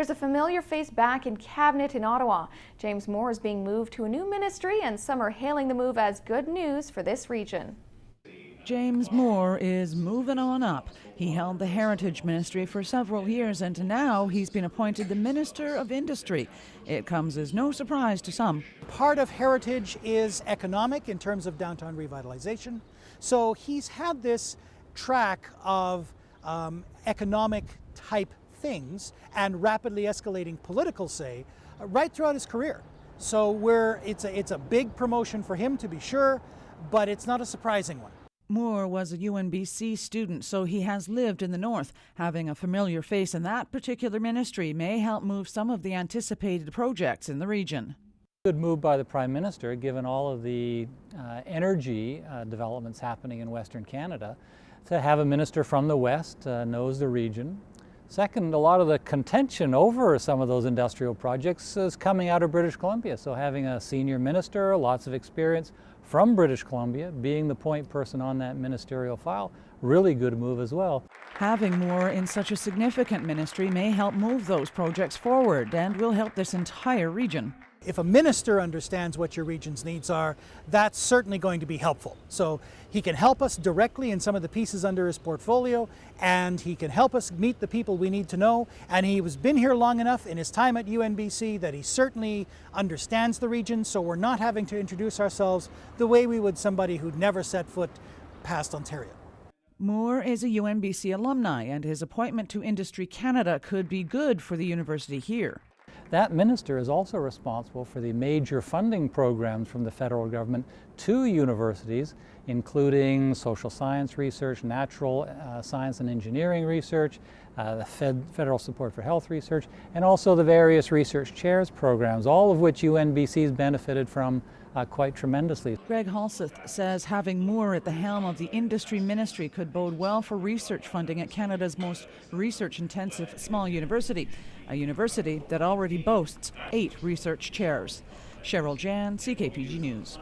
there's a familiar face back in cabinet in Ottawa. James Moore is being moved to a new ministry, and some are hailing the move as good news for this region. James Moore is moving on up. He held the Heritage Ministry for several years, and now he's been appointed the Minister of Industry. It comes as no surprise to some. Part of Heritage is economic in terms of downtown revitalization. So he's had this track of economic type things and rapidly escalating political say right throughout his career. So it's a big promotion for him, to be sure, but it's not a surprising one. Moore was a UNBC student, so he has lived in the north. Having a familiar face in that particular ministry may help move some of the anticipated projects in the region. Good move by the Prime Minister, given all of the energy developments happening in Western Canada, to have a minister from the west, knows the region. Second, a lot of the contention over some of those industrial projects is coming out of British Columbia. So having a senior minister, lots of experience from British Columbia, being the point person on that ministerial file, really good move as well. Having Moore in such a significant ministry may help move those projects forward and will help this entire region. If a minister understands what your region's needs are, that's certainly going to be helpful. So he can help us directly in some of the pieces under his portfolio, and he can help us meet the people we need to know. And he has been here long enough in his time at UNBC that he certainly understands the region, so we're not having to introduce ourselves the way we would somebody who'd never set foot past Ontario. Moore is a UNBC alumni, and his appointment to Industry Canada could be good for the university here. That minister is also responsible for the major funding programs from the federal government to universities, including social science research, natural science and engineering research, the federal support for health research, and also the various research chairs programs, all of which UNBC has benefited from quite tremendously. Greg Halseth says having Moore at the helm of the industry ministry could bode well for research funding at Canada's most research-intensive small university, a university that already boasts 8 research chairs. Cheryl Jan, CKPG News.